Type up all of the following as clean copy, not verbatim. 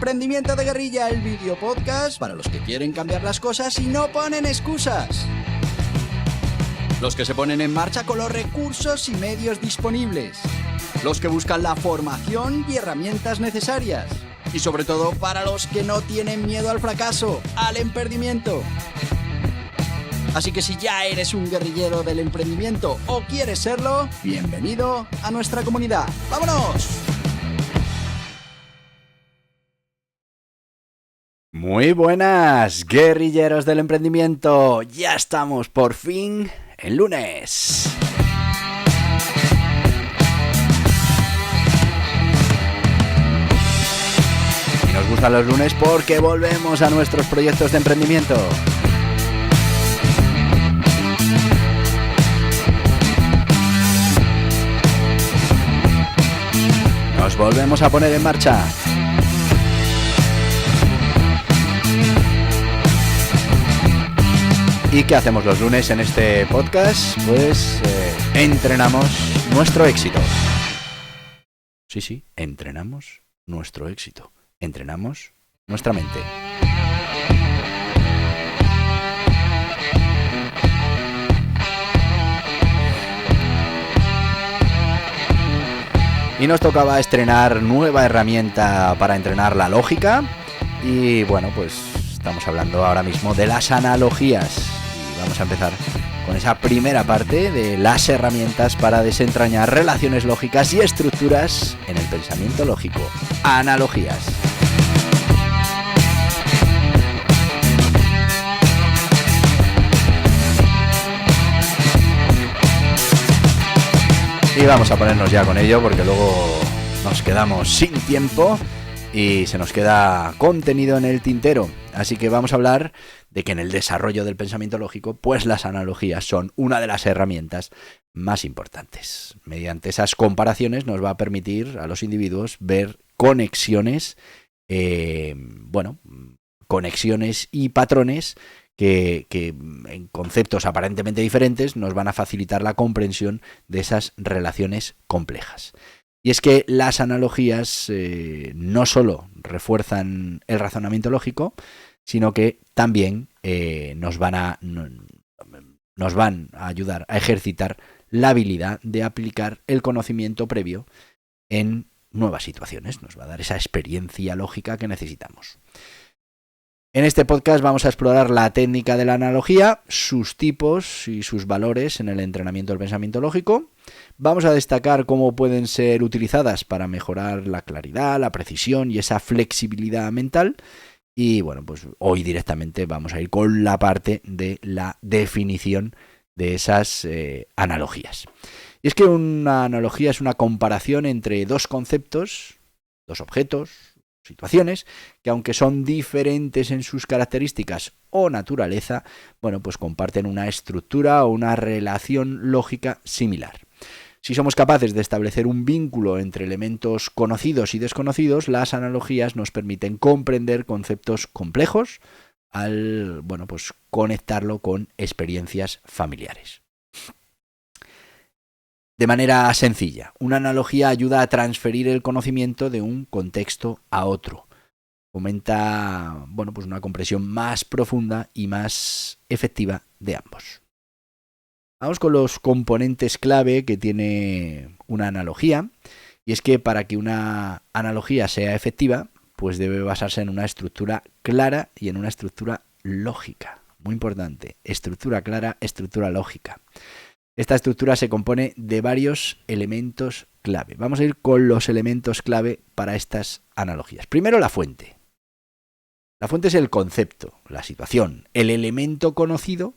Emprendimiento de Guerrilla, el video podcast para los que quieren cambiar las cosas y no ponen excusas. Los que se ponen en marcha con los recursos y medios disponibles. Los que buscan la formación y herramientas necesarias. Y sobre todo para los que no tienen miedo al fracaso, al emprendimiento. Así que si ya eres un guerrillero del emprendimiento o quieres serlo, bienvenido a nuestra comunidad. ¡Vámonos! Muy buenas, guerrilleros del emprendimiento. Ya estamos por fin en lunes. Y nos gustan los lunes porque volvemos a nuestros proyectos de emprendimiento. Nos volvemos a poner en marcha. ¿Y qué hacemos los lunes en este podcast? Pues entrenamos nuestro éxito. Sí, entrenamos nuestro éxito. Entrenamos nuestra mente. Y nos tocaba estrenar nueva herramienta para entrenar la lógica. Y bueno, pues estamos hablando ahora mismo de las analogías. Y vamos a empezar con esa primera parte de las herramientas para desentrañar relaciones lógicas y estructuras en el pensamiento lógico. Analogías. Y vamos a ponernos ya con ello porque luego nos quedamos sin tiempo y se nos queda contenido en el tintero. Así que vamos a hablar de que en el desarrollo del pensamiento lógico, pues las analogías son una de las herramientas más importantes. Mediante esas comparaciones nos va a permitir a los individuos ver conexiones, conexiones y patrones que en conceptos aparentemente diferentes nos van a facilitar la comprensión de esas relaciones complejas. Y es que las analogías no solo refuerzan el razonamiento lógico, sino que también nos van a ayudar a ejercitar la habilidad de aplicar el conocimiento previo en nuevas situaciones. Nos va a dar esa experiencia lógica que necesitamos. En este podcast vamos a explorar la técnica de la analogía, sus tipos y sus valores en el entrenamiento del pensamiento lógico. Vamos a destacar cómo pueden ser utilizadas para mejorar la claridad, la precisión y esa flexibilidad mental. Y bueno, pues hoy directamente vamos a ir con la parte de la definición de esas analogías. Y es que una analogía es una comparación entre dos conceptos, dos objetos, situaciones, que aunque son diferentes en sus características o naturaleza, bueno, pues comparten una estructura o una relación lógica similar. Si somos capaces de establecer un vínculo entre elementos conocidos y desconocidos, las analogías nos permiten comprender conceptos complejos al, pues conectarlo con experiencias familiares. De manera sencilla, una analogía ayuda a transferir el conocimiento de un contexto a otro. Fomenta, pues una comprensión más profunda y más efectiva de ambos. Vamos con los componentes clave que tiene una analogía. Y es que para que una analogía sea efectiva, pues debe basarse en una estructura clara y en una estructura lógica. Muy importante, estructura clara, estructura lógica. Esta estructura se compone de varios elementos clave. Vamos a ir con los elementos clave para estas analogías. Primero, la fuente. La fuente es el concepto, la situación, el elemento conocido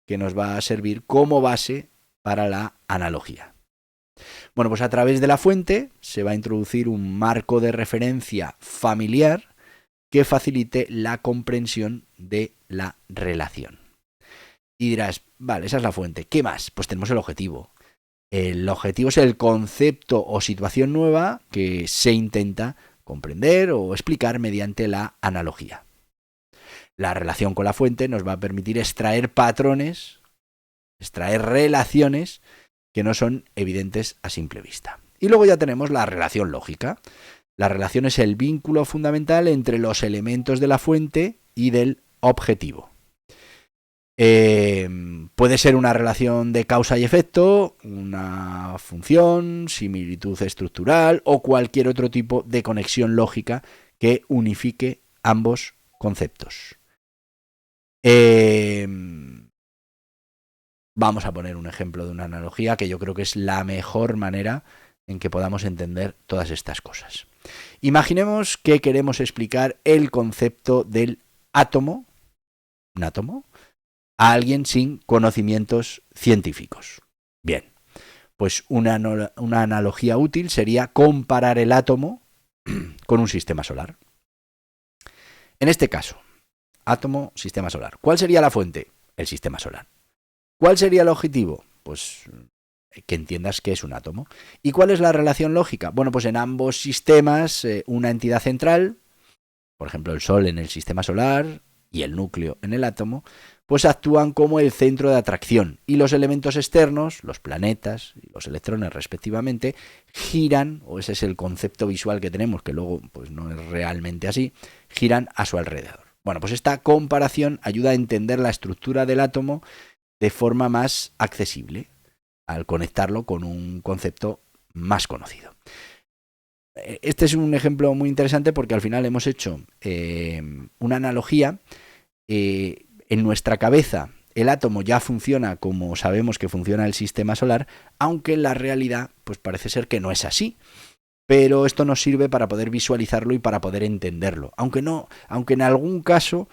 que nos va a servir como base para la analogía. Bueno, pues a través de la fuente se va a introducir un marco de referencia familiar que facilite la comprensión de la relación. Y dirás, vale, esa es la fuente. ¿Qué más? Pues tenemos el objetivo. El objetivo es el concepto o situación nueva que se intenta comprender o explicar mediante la analogía. La relación con la fuente nos va a permitir extraer patrones, extraer relaciones que no son evidentes a simple vista. Y luego ya tenemos la relación lógica. La relación es el vínculo fundamental entre los elementos de la fuente y del objetivo. Puede ser una relación de causa y efecto, una función, similitud estructural o cualquier otro tipo de conexión lógica que unifique ambos conceptos. Vamos a poner un ejemplo de una analogía que yo creo que es la mejor manera en que podamos entender todas estas cosas. Imaginemos que queremos explicar el concepto del átomo, un átomo, a alguien sin conocimientos científicos. Bien, pues una analogía útil sería comparar el átomo con un sistema solar. En este caso, átomo, sistema solar. ¿Cuál sería la fuente? El sistema solar. ¿Cuál sería el objetivo? Pues que entiendas qué es un átomo. ¿Y cuál es la relación lógica? Bueno, pues en ambos sistemas, una entidad central, por ejemplo el Sol en el sistema solar y el núcleo en el átomo, pues actúan como el centro de atracción y los elementos externos, los planetas y los electrones respectivamente, giran, o ese es el concepto visual que tenemos, que luego pues no es realmente así, giran a su alrededor. Bueno, pues esta comparación ayuda a entender la estructura del átomo de forma más accesible, al conectarlo con un concepto más conocido. Este es un ejemplo muy interesante porque al final hemos hecho una analogía. En nuestra cabeza el átomo ya funciona como sabemos que funciona el sistema solar, aunque en la realidad pues parece ser que no es así. Pero esto nos sirve para poder visualizarlo y para poder entenderlo. Aunque en algún caso,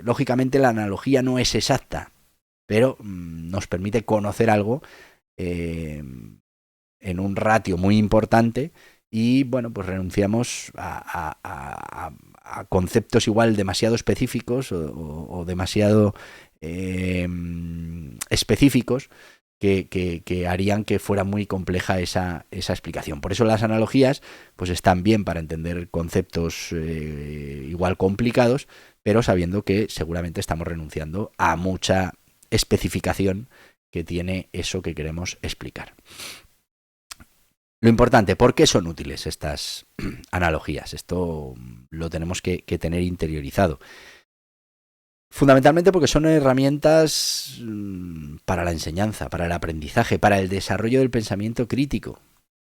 lógicamente la analogía no es exacta, pero nos permite conocer algo en un ratio muy importante y bueno, pues renunciamos a conceptos igual demasiado específicos o demasiado específicos que harían que fuera muy compleja esa explicación. Por eso las analogías pues están bien para entender conceptos igual complicados, pero sabiendo que seguramente estamos renunciando a mucha especificación que tiene eso que queremos explicar. Lo importante, ¿por qué son útiles estas analogías? Esto lo tenemos que tener interiorizado. Fundamentalmente porque son herramientas para la enseñanza, para el aprendizaje, para el desarrollo del pensamiento crítico.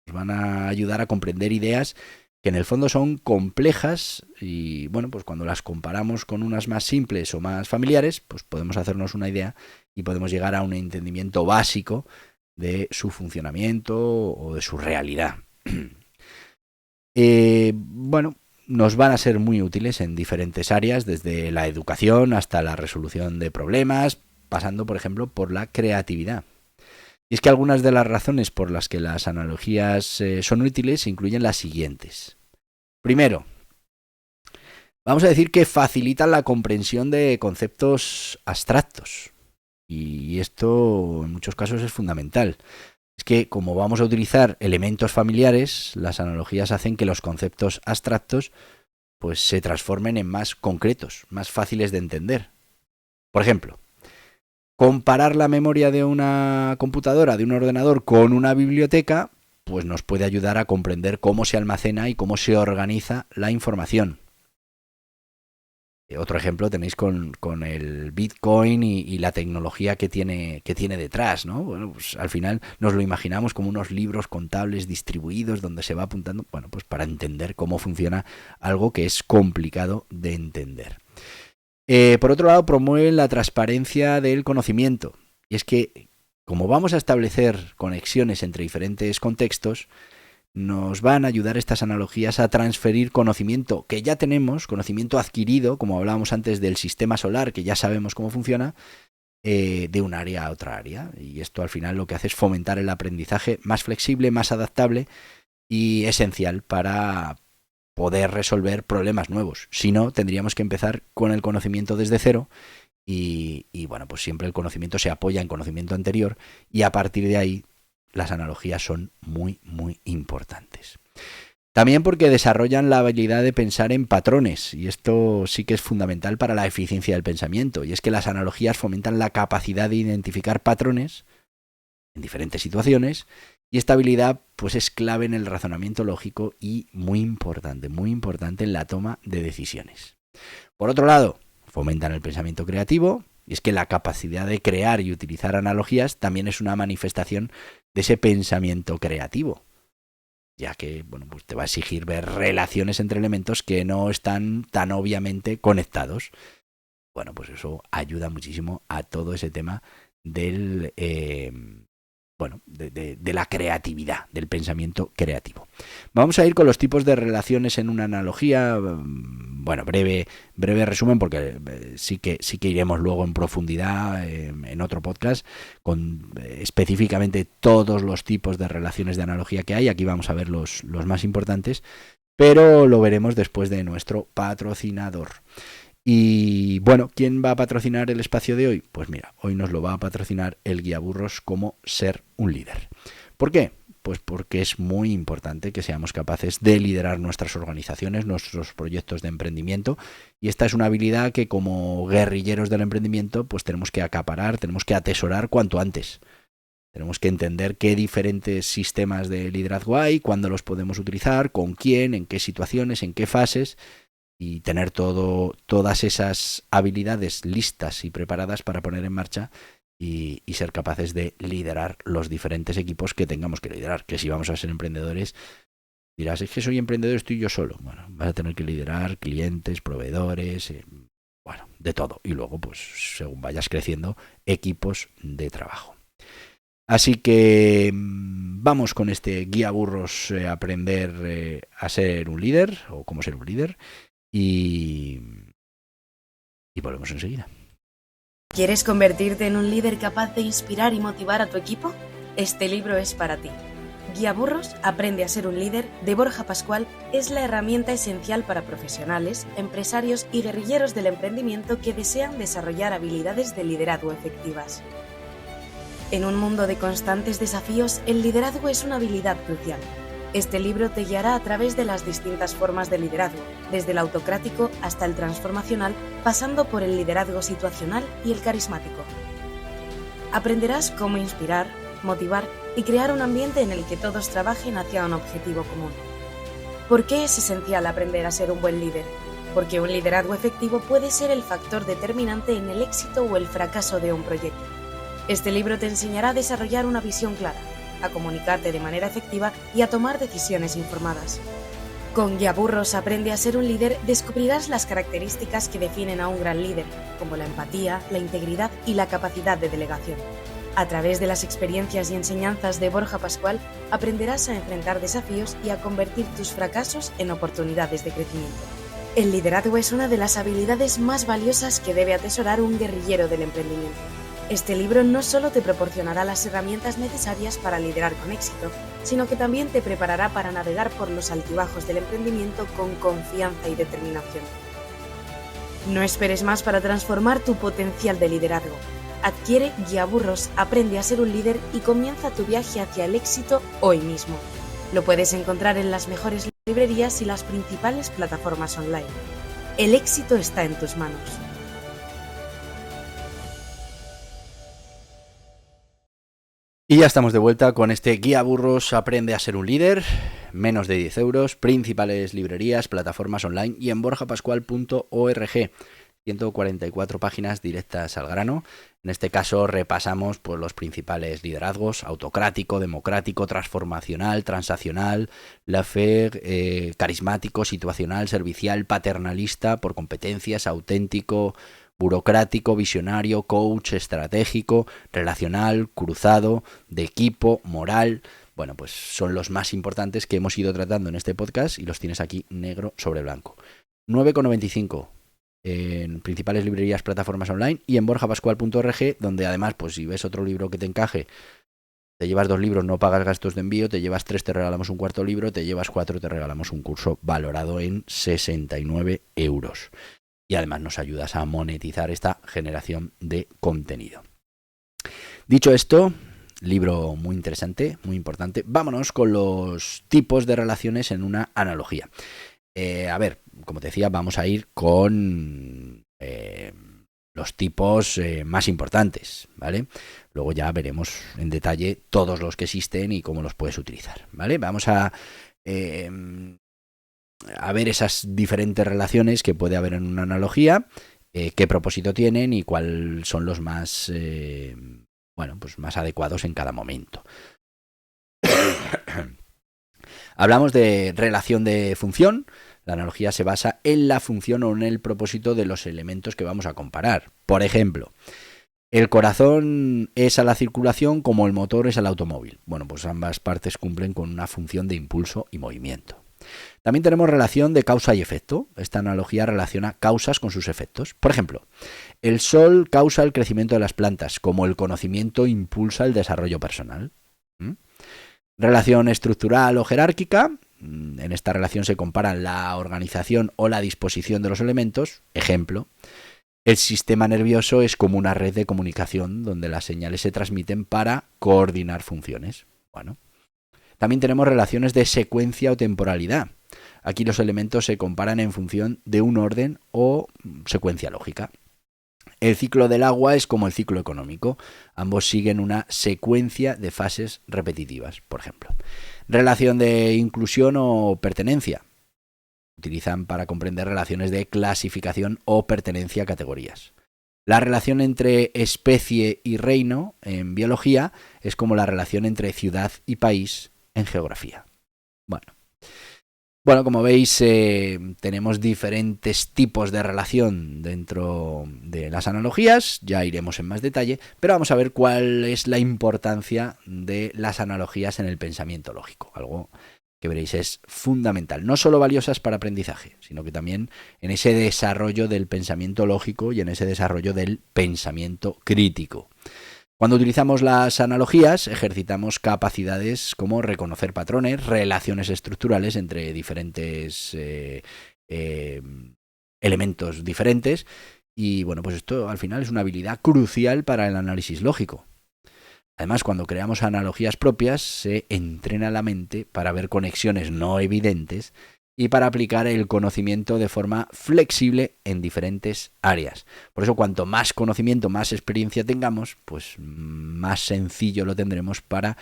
Nos van a ayudar a comprender ideas que en el fondo son complejas y bueno, pues cuando las comparamos con unas más simples o más familiares, pues podemos hacernos una idea y podemos llegar a un entendimiento básico de su funcionamiento o de su realidad. Bueno, nos van a ser muy útiles en diferentes áreas, desde la educación hasta la resolución de problemas, pasando, por ejemplo, por la creatividad. Y es que algunas de las razones por las que las analogías son útiles incluyen las siguientes. Primero, vamos a decir que facilitan la comprensión de conceptos abstractos. Y esto en muchos casos es fundamental. Es que como vamos a utilizar elementos familiares, las analogías hacen que los conceptos abstractos pues se transformen en más concretos, más fáciles de entender. Por ejemplo, comparar la memoria de una computadora, de un ordenador, con una biblioteca, pues nos puede ayudar a comprender cómo se almacena y cómo se organiza la información. Otro ejemplo tenéis con el Bitcoin y la tecnología que tiene detrás, ¿no? Bueno, pues al final nos lo imaginamos como unos libros contables distribuidos donde se va apuntando, bueno, pues para entender cómo funciona algo que es complicado de entender. Por otro lado, promueven la transparencia del conocimiento. Y es que, como vamos a establecer conexiones entre diferentes contextos, nos van a ayudar estas analogías a transferir conocimiento que ya tenemos, conocimiento adquirido, como hablábamos antes del sistema solar, que ya sabemos cómo funciona, de un área a otra área. Y esto al final lo que hace es fomentar el aprendizaje más flexible, más adaptable y esencial para poder resolver problemas nuevos. Si no, tendríamos que empezar con el conocimiento desde cero y bueno, pues siempre el conocimiento se apoya en conocimiento anterior y a partir de ahí las analogías son muy, muy importantes. También porque desarrollan la habilidad de pensar en patrones, y esto sí que es fundamental para la eficiencia del pensamiento, y es que las analogías fomentan la capacidad de identificar patrones en diferentes situaciones Y esta habilidad pues es clave en el razonamiento lógico y muy importante en la toma de decisiones. Por otro lado, fomentan el pensamiento creativo, y es que la capacidad de crear y utilizar analogías también es una manifestación de ese pensamiento creativo, ya que bueno, pues te va a exigir ver relaciones entre elementos que no están tan obviamente conectados. Bueno, pues eso ayuda muchísimo a todo ese tema del de la creatividad, del pensamiento creativo. Vamos a ir con los tipos de relaciones en una analogía. Bueno, breve resumen, porque sí que iremos luego en profundidad en otro podcast con específicamente todos los tipos de relaciones de analogía que hay. Aquí vamos a ver los más importantes, pero lo veremos después de nuestro patrocinador. Y bueno, ¿quién va a patrocinar el espacio de hoy? Pues mira, hoy nos lo va a patrocinar el Guiaburros Cómo ser un líder. ¿Por qué? Pues porque es muy importante que seamos capaces de liderar nuestras organizaciones, nuestros proyectos de emprendimiento, y esta es una habilidad que como guerrilleros del emprendimiento pues tenemos que acaparar, tenemos que atesorar cuanto antes. Tenemos que entender qué diferentes sistemas de liderazgo hay, cuándo los podemos utilizar, con quién, en qué situaciones, en qué fases, y tener todas esas habilidades listas y preparadas para poner en marcha y ser capaces de liderar los diferentes equipos que tengamos que liderar. Que si vamos a ser emprendedores, dirás, es que soy emprendedor, estoy yo solo. Bueno, vas a tener que liderar clientes, proveedores, bueno, de todo. Y luego, pues, según vayas creciendo, equipos de trabajo. Así que vamos con este guía burros, aprender a ser un líder, o cómo ser un líder. Y volvemos enseguida. ¿Quieres convertirte en un líder capaz de inspirar y motivar a tu equipo? Este libro es para ti. Guiaburros, aprende a ser un líder, de Borja Pascual, es la herramienta esencial para profesionales, empresarios y guerrilleros del emprendimiento que desean desarrollar habilidades de liderazgo efectivas. En un mundo de constantes desafíos, el liderazgo es una habilidad crucial. Este libro te guiará a través de las distintas formas de liderazgo, desde el autocrático hasta el transformacional, pasando por el liderazgo situacional y el carismático. Aprenderás cómo inspirar, motivar y crear un ambiente en el que todos trabajen hacia un objetivo común. ¿Por qué es esencial aprender a ser un buen líder? Porque un liderazgo efectivo puede ser el factor determinante en el éxito o el fracaso de un proyecto. Este libro te enseñará a desarrollar una visión clara, a comunicarte de manera efectiva y a tomar decisiones informadas. Con Guiaburros aprende a ser un líder descubrirás las características que definen a un gran líder, como la empatía, la integridad y la capacidad de delegación. A través de las experiencias y enseñanzas de Borja Pascual aprenderás a enfrentar desafíos y a convertir tus fracasos en oportunidades de crecimiento. El liderazgo es una de las habilidades más valiosas que debe atesorar un guerrillero del emprendimiento. Este libro no solo te proporcionará las herramientas necesarias para liderar con éxito, sino que también te preparará para navegar por los altibajos del emprendimiento con confianza y determinación. No esperes más para transformar tu potencial de liderazgo. Adquiere Guiaburros, aprende a ser un líder y comienza tu viaje hacia el éxito hoy mismo. Lo puedes encontrar en las mejores librerías y las principales plataformas online. El éxito está en tus manos. Y ya estamos de vuelta con este Guiaburros, aprende a ser un líder, menos de 10 euros, principales librerías, plataformas online y en borjapascual.org. 144 páginas directas al grano. En este caso repasamos pues, los principales liderazgos: autocrático, democrático, transformacional, transaccional, lafer, carismático, situacional, servicial, paternalista, por competencias, auténtico, burocrático, visionario, coach, estratégico, relacional, cruzado, de equipo, moral. Bueno, pues son los más importantes que hemos ido tratando en este podcast y los tienes aquí negro sobre blanco. 9,95 en principales librerías, plataformas online y en borjapascual.org, donde además, pues si ves otro libro que te encaje, te llevas 2 libros, no pagas gastos de envío, te llevas 3, te regalamos un cuarto libro, te llevas 4, te regalamos un curso valorado en 69 euros. Y además nos ayudas a monetizar esta generación de contenido. Dicho esto, libro muy interesante, muy importante. Vámonos con los tipos de relaciones en una analogía. A ver, como te decía, vamos a ir con los tipos más importantes, ¿vale? Luego ya veremos en detalle todos los que existen y cómo los puedes utilizar, ¿vale? Vamos a ver esas diferentes relaciones que puede haber en una analogía, qué propósito tienen y cuáles son los más, pues más adecuados en cada momento. Hablamos de relación de función. La analogía se basa en la función o en el propósito de los elementos que vamos a comparar. Por ejemplo, el corazón es a la circulación como el motor es al automóvil. Bueno, pues ambas partes cumplen con una función de impulso y movimiento. También tenemos relación de causa y efecto. Esta analogía relaciona causas con sus efectos. Por ejemplo, el sol causa el crecimiento de las plantas, como el conocimiento impulsa el desarrollo personal. Relación estructural o jerárquica. En esta relación se comparan la organización o la disposición de los elementos. Ejemplo, el sistema nervioso es como una red de comunicación donde las señales se transmiten para coordinar funciones. Bueno, también tenemos relaciones de secuencia o temporalidad. Aquí los elementos se comparan en función de un orden o secuencia lógica. El ciclo del agua es como el ciclo económico. Ambos siguen una secuencia de fases repetitivas, por ejemplo. Relación de inclusión o pertenencia. Utilizan para comprender relaciones de clasificación o pertenencia a categorías. La relación entre especie y reino en biología es como la relación entre ciudad y país en geografía. Bueno, como veis, tenemos diferentes tipos de relación dentro de las analogías, ya iremos en más detalle, pero vamos a ver cuál es la importancia de las analogías en el pensamiento lógico, algo que veréis es fundamental, no solo valiosas para aprendizaje, sino que también en ese desarrollo del pensamiento lógico y en ese desarrollo del pensamiento crítico. Cuando utilizamos las analogías, ejercitamos capacidades como reconocer patrones, relaciones estructurales entre diferentes elementos diferentes. Y bueno, pues esto al final es una habilidad crucial para el análisis lógico. Además, cuando creamos analogías propias, se entrena la mente para ver conexiones no evidentes y para aplicar el conocimiento de forma flexible en diferentes áreas. Por eso, cuanto más conocimiento, más experiencia tengamos, pues más sencillo lo tendremos para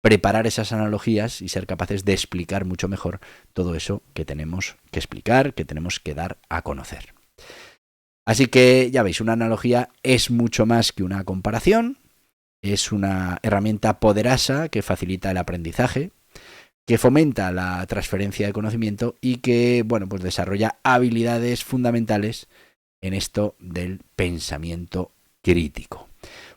preparar esas analogías y ser capaces de explicar mucho mejor todo eso que tenemos que explicar, que tenemos que dar a conocer. Así que, ya veis, una analogía es mucho más que una comparación, es una herramienta poderosa que facilita el aprendizaje, que fomenta la transferencia de conocimiento y que, pues desarrolla habilidades fundamentales en esto del pensamiento crítico.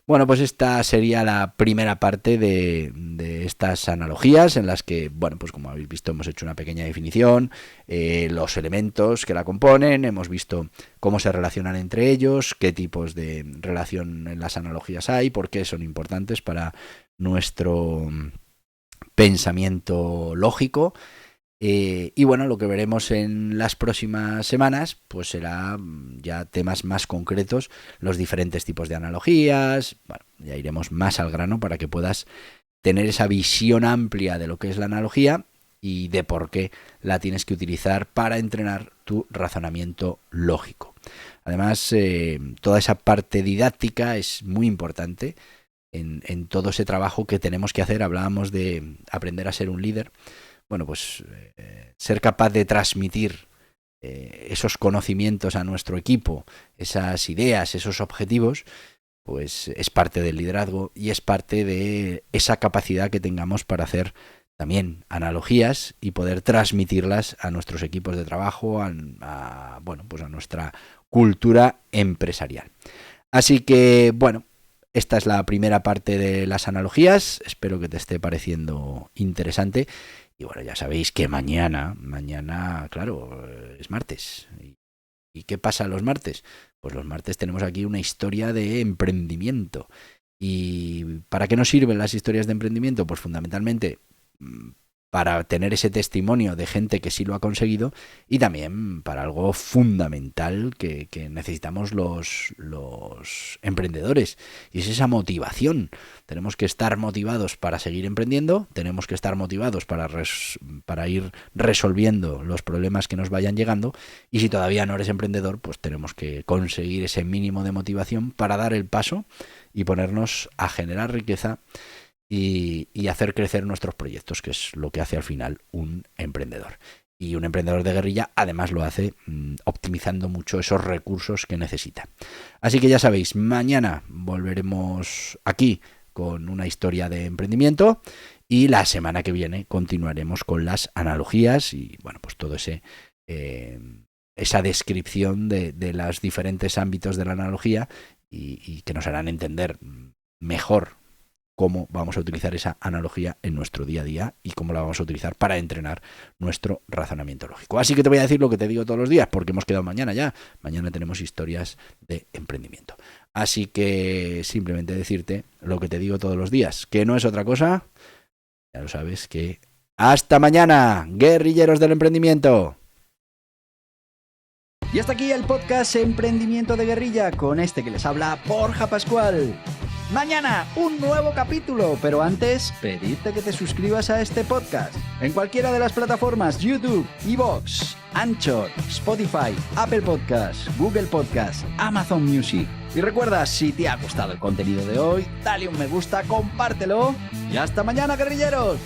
Bueno, pues esta sería la primera parte de estas analogías en las que, pues como habéis visto, hemos hecho una pequeña definición, los elementos que la componen, hemos visto cómo se relacionan entre ellos, qué tipos de relación en las analogías hay, por qué son importantes para nuestro pensamiento lógico. Y bueno, lo que veremos en las próximas semanas pues será ya temas más concretos, los diferentes tipos de analogías. Bueno, ya iremos más al grano para que puedas tener esa visión amplia de lo que es la analogía y de por qué la tienes que utilizar para entrenar tu razonamiento lógico. Además, toda esa parte didáctica es muy importante en todo ese trabajo que tenemos que hacer. Hablábamos de aprender a ser un líder. Bueno, pues ser capaz de transmitir esos conocimientos a nuestro equipo, esas ideas, esos objetivos, pues es parte del liderazgo y es parte de esa capacidad que tengamos para hacer también analogías y poder transmitirlas a nuestros equipos de trabajo, a nuestra cultura empresarial. Así que, esta es la primera parte de las analogías. Espero que te esté pareciendo interesante. Y bueno, ya sabéis que mañana, claro, es martes. ¿Y qué pasa los martes? Pues los martes tenemos aquí una historia de emprendimiento. ¿Y para qué nos sirven las historias de emprendimiento? Pues fundamentalmente para tener ese testimonio de gente que sí lo ha conseguido y también para algo fundamental que necesitamos los emprendedores, y es esa motivación. Tenemos que estar motivados para seguir emprendiendo, tenemos que estar motivados para ir resolviendo los problemas que nos vayan llegando, y si todavía no eres emprendedor, pues tenemos que conseguir ese mínimo de motivación para dar el paso y ponernos a generar riqueza y hacer crecer nuestros proyectos, que es lo que hace al final un emprendedor. Y un emprendedor de guerrilla además lo hace optimizando mucho esos recursos que necesita. Así que ya sabéis, mañana volveremos aquí con una historia de emprendimiento y la semana que viene continuaremos con las analogías y bueno, pues todo esa descripción de los diferentes ámbitos de la analogía y que nos harán entender mejor cómo vamos a utilizar esa analogía en nuestro día a día y cómo la vamos a utilizar para entrenar nuestro razonamiento lógico. Así que te voy a decir lo que te digo todos los días, porque hemos quedado mañana ya. Mañana tenemos historias de emprendimiento. Así que simplemente decirte lo que te digo todos los días, que no es otra cosa, ya lo sabes, que ¡hasta mañana, guerrilleros del emprendimiento! Y hasta aquí el podcast Emprendimiento de Guerrilla, con este que les habla Borja Pascual. Mañana un nuevo capítulo, pero antes pedirte que te suscribas a este podcast en cualquiera de las plataformas YouTube, iVoox, Anchor, Spotify, Apple Podcasts, Google Podcasts, Amazon Music. Y recuerda, si te ha gustado el contenido de hoy, dale un me gusta, compártelo y hasta mañana, guerrilleros.